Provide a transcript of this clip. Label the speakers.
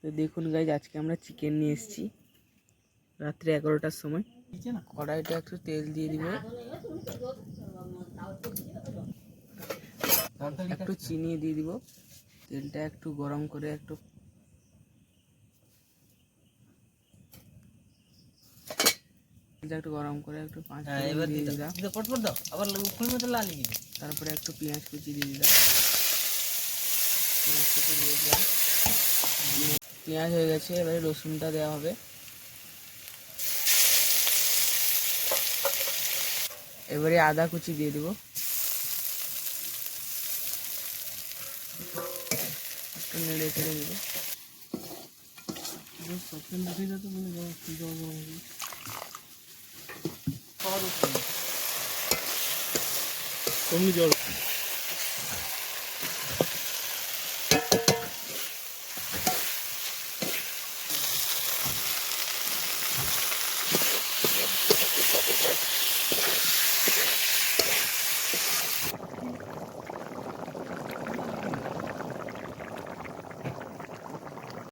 Speaker 1: তো দেখুন গাইজ, আজকে আমরা চিকেন নিয়ে এসেছি রাত্রে 11টার সময়। কড়াইটা একটু তেল দিয়ে দিব, একটু চিনি দিয়ে দিব। তেলটা একটু গরম করে একটু গরম করে একটু 5 মিনিট দিয়ে দিলাম। তারপরে একটু পেঁয়াজ কুচি দিয়ে দিলাম। পেঁয়াজ কুচি দিয়ে দিলাম, পেঁয়াজ হয়ে গেছে। এবারে রসুনটা দেওয়া হবে। এবারে আদা কুচি দিয়ে দেবো, একটু নেড়ে চেড়ে দেবো।
Speaker 2: জল